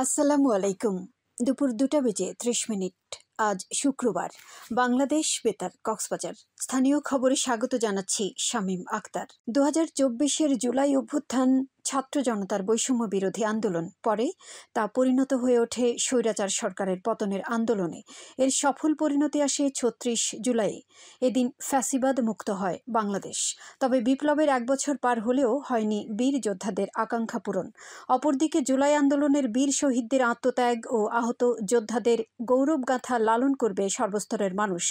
আসসালামু আলাইকুম। দুপুর 2টা বেজে 30 মিনিট। আজ শুক্রবার। বাংলাদেশ বেতার, কক্সবাজার। স্থানীয় খবরে স্বাগত জানাচ্ছি শামীম আক্তার। 2024-এর জুলাই অভ্যুত্থান ছাত্র জনতার বৈষম্য বিরোধী আন্দোলন, পরে তা পরিণত হয়ে ওঠে স্বৈরাচার সরকারের পতনের আন্দোলনে। এর সফল পরিণতি আসে 36 জুলাইয়ে। এদিন ফ্যাসিবাদ মুক্ত হয় বাংলাদেশ। তবে বিপ্লবের 1 বছর পার হলেও হয়নি বীর যোদ্ধাদের আকাঙ্ক্ষা পূরণ। অপরদিকে জুলাই আন্দোলনের বীর শহীদদের আত্মত্যাগ ও আহত যোদ্ধাদের গৌরবগাথা লালন করবে সর্বস্তরের মানুষ,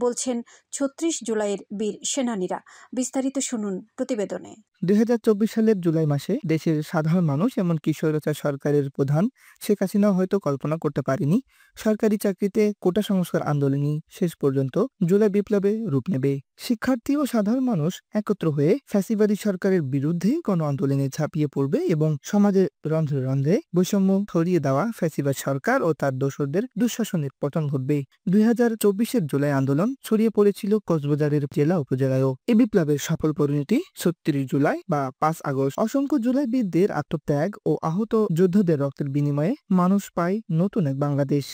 বলছেন 36 জুলাইয়ের বীর সেনানীরা। বিস্তারিত শুনুন প্রতিবেদনে। 2024 সালের জুলাই মাসে দেশের সাধারণ মানুষ, এমনকি স্বৈরাচার সরকারের প্রধান শেখ হাসিনাও হয়তো কল্পনা করতে পারেনি সরকারি চাকরিতে কোটা সংস্কার আন্দোলনই শেষ পর্যন্ত জুলাই বিপ্লবে রূপ নেবে। শিক্ষার্থী ও সাধারণ মানুষ একত্র হয়ে ফ্যাসিবাদী সরকারের বিরুদ্ধে গণ আন্দোলনে ঝাঁপিয়ে পড়বে এবং সমাজের রন্ধ্রে রন্ধ্রে বৈষম্য ছড়িয়ে দেওয়া ফ্যাসিবাদ সরকার ও তার দোসরদের দুঃশাসনের পতন ঘটবে। 2024-এর জুলাই আন্দোলন ছড়িয়ে পড়েছিল কক্সবাজারের জেলা উপজেলায়ও। এই বিপ্লবের সফল পরিণতি 36 জুলাই বা 5 আগস্ট। অসংখ্য জুলাই বীরদের আত্মত্যাগ ও আহত যোদ্ধাদের রক্তের বিনিময়ে মানুষ পায় নতুন এক বাংলাদেশ।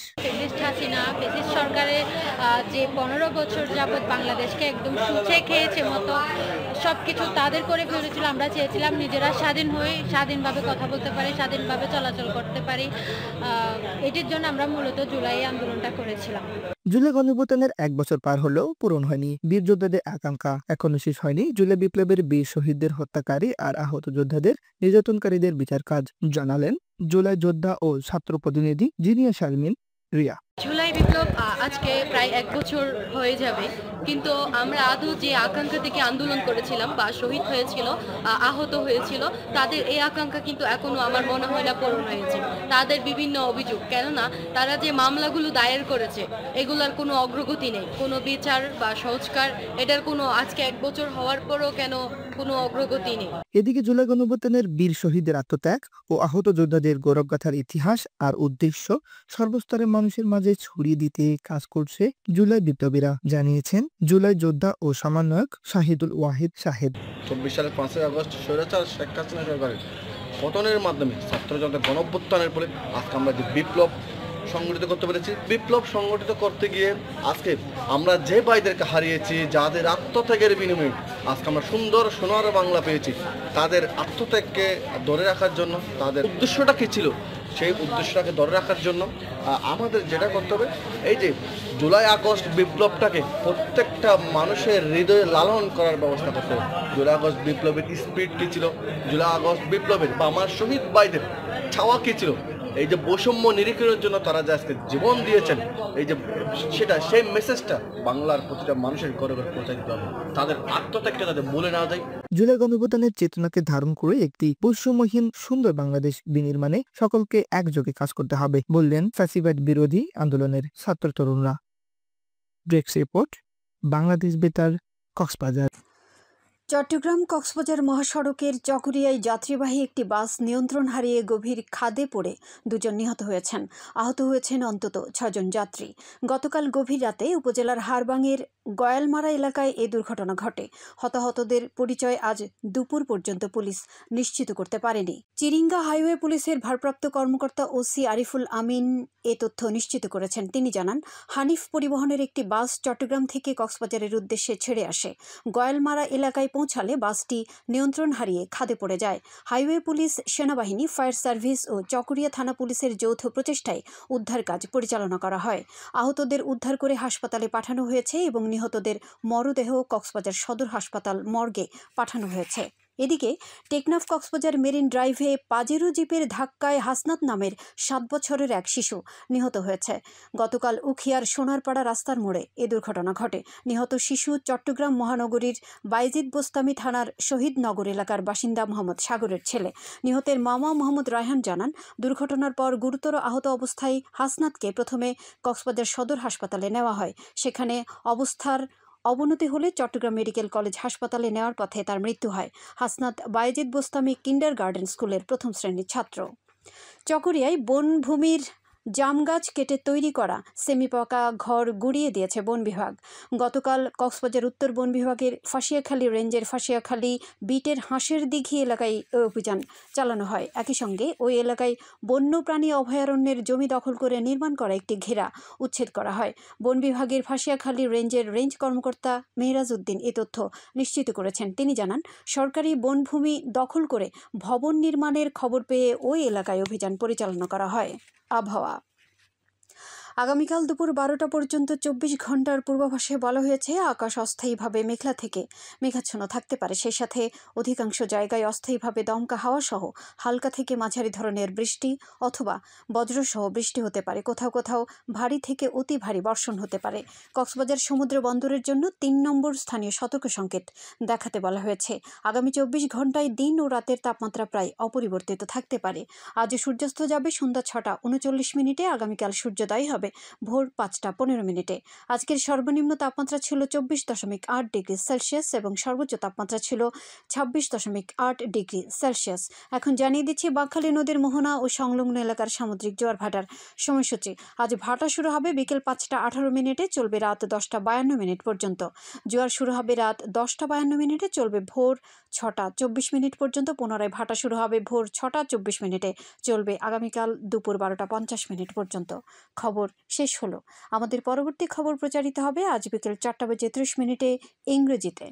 সরকারের যে 15 বছর যাবৎ বাংলাদেশকে একদম সুচে খেয়েছে মতো সবকিছু তাদের করে ফেলেছিল। আমরা চেয়েছিলাম নিজেরা স্বাধীন হয়ে স্বাধীনভাবে কথা বলতে পারি, স্বাধীনভাবে চলাচল করতে পারি। এটির জন্য আমরা মূলত জুলাই আন্দোলনটা করেছিলাম। জুলাই গণঅভ্যুত্থানের 1 বছর পার হলেও পূরণ হয়নি বীর যোদ্ধাদের আকাঙ্ক্ষা। এখনো শেষ হয়নি জুলাই বিপ্লবের বীর শহীদদের হত্যাকারী আর আহত যোদ্ধাদের নির্যাতনকারীদের বিচার কাজ, জানালেন জুলাই যোদ্ধা ও ছাত্র প্রতিনিধি জিনিয়া শারমিন রিয়া। জুলাই বিপ্লব আজকে প্রায় 1 বছর হয়ে যাবে, কিন্তু আমরা আদৌ যে আকাঙ্ক্ষা থেকে আন্দোলন করেছিলাম বা শহীদ হয়েছিল, আহত হয়েছিল, তাদের এই আকাঙ্ক্ষা কিন্তু এখনো আমার মনে হয় না পূরণ হয়েছে। তাদের বিভিন্ন অভিযোগ, কেননা তারা যে মামলাগুলো দায়ের করেছে এগুলোর কোনো অগ্রগতি নেই, কোনো বিচার বা সংস্কার, এটার কোনো আজকে 1 বছর হওয়ার পরও কেন কোনো অগ্রগতি নেই। এদিকে জুলাই গণঅভ্যুত্থানের বীর শহীদদের আত্মত্যাগ ও আহত যোদ্ধাদের গৌরবগাথার ইতিহাস আর উদ্দেশ্য সর্বস্তরের মানুষের মাঝে ছড়িয়ে দিতে কাজ করছে জুলাই বিপ্লবীরা, জানিয়েছেন জুলাই যোদ্ধা ও সমন্বয়ক শাহিদুল ওয়াহিদ শাহেদ। 24 সালের 5 আগস্ট স্বৈরাচার শেখ হাসিনা সরকারের পতনের মাধ্যমে ছাত্র জনতা গণঅভ্যুত্থানের ফলে আজকে আমরা যে বিপ্লব সংগঠিত করতে পেরেছি। বিপ্লব সংগঠিত করতে গিয়ে আজকে আমরা যে ভাইদেরকে হারিয়েছি, যাদের আত্মত্যাগের বিনিময়ে আজকে আমরা সুন্দর সোনার বাংলা পেয়েছি, তাদের আত্মত্যাগকে ধরে রাখার জন্য, তাদের উদ্দেশ্যটা কী ছিল সেই উদ্দেশ্যটাকে ধরে রাখার জন্য আমাদের যেটা করতে হবে, এই যে জুলাই আগস্ট বিপ্লবটাকে প্রত্যেকটা মানুষের হৃদয়ে লালন করার ব্যবস্থা করতে হবে। জুলাই আগস্ট বিপ্লবের স্পিরিট কী ছিল, জুলাই আগস্ট বিপ্লবের বা আমার শহীদ ভাইদের ছাওয়া কী ছিল, এই যে বৈষম্য নিরীক্ষণের জন্য তারা যে আজকে জীবন দিয়েছেন, এই যে সেটা সেই মেসেজটা বাংলার প্রতিটা মানুষের ঘরে ঘরে পৌঁছে দিতে হবে। তাদের আত্মত্যাগকে যাতে বলে না যায়। জুলাই গণঅভ্যুত্থানের চেতনাকে ধারণ করে একটি বৈষম্যহীন সুন্দর বাংলাদেশ বিনির্মাণে সকলকে একযোগে কাজ করতে হবে, বললেন ফ্যাসিবাদ বিরোধী আন্দোলনের ছাত্র তরুণরা। ডেস্ক রিপোর্ট, বাংলাদেশ বেতার, কক্সবাজার। চট্টগ্রাম কক্সবাজার মহাসড়কের চকরিয়ায় যাত্রীবাহী একটি বাস নিয়ন্ত্রণ হারিয়ে গভীর খাদে পড়ে 2 জন নিহত হয়েছেন। আহত হয়েছেন অন্তত 6 জন যাত্রী। গতকাল গভীর রাতে উপজেলার হারবাঙের গয়ালমারা এলাকায় এ দুর্ঘটনা ঘটে। হতাহতদের পরিচয় আজ দুপুর পর্যন্ত পুলিশ নিশ্চিত করতে পারেনি। চিরিঙ্গা হাইওয়ে পুলিশের ভারপ্রাপ্ত কর্মকর্তা ওসি আরিফুল আমিন এ তথ্য নিশ্চিত করেছেন। তিনি জানান, হানিফ পরিবহনের একটি বাস চট্টগ্রাম থেকে কক্সবাজারের উদ্দেশ্যে ছেড়ে আসে। গয়ালমারা এলাকায় পৌঁছালে বাসটি নিয়ন্ত্রণ হারিয়ে খাদে পড়ে যায়। হাইওয়ে পুলিশ, সেনাবাহিনী, ফায়ার সার্ভিস ও চকরিয়া থানা পুলিশের যৌথ প্রচেষ্টায় উদ্ধার কাজ পরিচালনা করা হয়। আহতদের উদ্ধার করে হাসপাতালে পাঠানো হয়েছে এবং নিহতদের মরদেহ কক্সবাজার সদর হাসপাতাল মর্গে পাঠানো হয়েছে। এদিকে টেকনাফ কক্সবাজার মেরিন ড্রাইভে পাজেরো জিপের ধাক্কায় হাসনাত নামের 7 বছরের এক শিশু নিহত হয়েছে। গতকাল উখিয়ার সোনারপাড়া রাস্তার মোড়ে এ দুর্ঘটনা ঘটে। নিহত শিশু চট্টগ্রাম মহানগরীর বাইজিদ বোস্তামি থানার শহীদনগর এলাকার বাসিন্দা মোহাম্মদ সাগরের ছেলে। নিহতের মামা মোহাম্মদ রায়হান জানান, দুর্ঘটনার পর গুরুতর আহত অবস্থায় হাসনাতকে প্রথমে কক্সবাজার সদর হাসপাতালে নেওয়া হয়। সেখানে অবস্থার অবনতি হলে চট্টগ্রাম মেডিকেল কলেজ হাসপাতালে নেওয়ার পথে তার মৃত্যু হয়। হাসনাত বাইজিদ বোস্তামি কিন্ডারগার্টেন স্কুলের 1ম শ্রেণীর ছাত্র। চকরিয়ায় বনভূমির জাম গাছ কেটে তৈরি করা সেমিপাকা ঘর গুড়িয়ে দিয়েছে বন বিভাগ। গতকাল কক্সবাজার উত্তর বন বিভাগের ফাঁসিয়াখালী রেঞ্জের ফাঁসিয়াখালী বিটের হাঁসের দিঘি এলাকায় অভিযান চালানো হয়। একই সঙ্গে ওই এলাকায় বন্যপ্রাণী অভয়ারণ্যের জমি দখল করে নির্মাণ করা একটি ঘেরা উচ্ছেদ করা হয়। বন বিভাগের ফাঁসিয়াখালী রেঞ্জের রেঞ্জ কর্মকর্তা মেহরাজ উদ্দিন এ তথ্য নিশ্চিত করেছেন। তিনি জানান, সরকারি বনভূমি দখল করে ভবন নির্মাণের খবর পেয়ে ওই এলাকায় অভিযান পরিচালনা করা হয়। আবহাওয়া। আগামীকাল দুপুর 12টা পর্যন্ত 24 ঘন্টার পূর্বাভাসে বলা হয়েছে আকাশ অস্থায়ীভাবে মেঘলা থেকে মেঘাচ্ছন্ন থাকতে পারে। সেই সাথে অধিকাংশ জায়গায় অস্থায়ীভাবে দমকা হাওয়া সহ হালকা থেকে মাঝারি ধরনের বৃষ্টি অথবা বজ্রসহ বৃষ্টি হতে পারে। কোথাও কোথাও ভারী থেকে অতি ভারী বর্ষণ হতে পারে। কক্সবাজার সমুদ্র বন্দরের জন্য 3 নম্বর স্থানীয় সতর্ক সংকেত দেখাতে বলা হয়েছে। আগামী 24 ঘন্টায় দিন ও রাতের তাপমাত্রা প্রায় অপরিবর্তিত থাকতে পারে। আজ সূর্যাস্ত যাবে সন্ধ্যা 6টা 39 মিনিটে। আগামীকাল সূর্যোদয় হবে ভোর 5টা 15 মিনিটে। আজকের সর্বনিম্ন তাপমাত্রা ছিল 24.8 ডিগ্রি সেলসিয়াস এবং সর্বোচ্চ তাপমাত্রা ছিল 26.8 ডিগ্রি সেলসিয়াস। এখন জানিয়ে দিচ্ছি বাঁকখালী নদীর মোহনা ও সংলগ্ন এলাকার সামুদ্রিক জোয়ার ভাটার সময়সূচি। আজ ভাটা শুরু হবে বিকেল 5টা 18 মিনিটে, চলবে রাত 10টা 52 মিনিট পর্যন্ত। জোয়ার শুরু হবে রাত 10টা 52 মিনিটে, চলবে ভোর 6টা 24 মিনিট পর্যন্ত। পুনরায় ভাটা শুরু হবে ভোর 6টা 24 মিনিটে, চলবে আগামীকাল দুপুর 12টা 50 মিনিট পর্যন্ত। খবর শেষ হলো। আমাদের পরবর্তী খবর প্রচারিত হবে আজ বিকেল 4টা বেজে 30 মিনিটে ইংরেজিতে।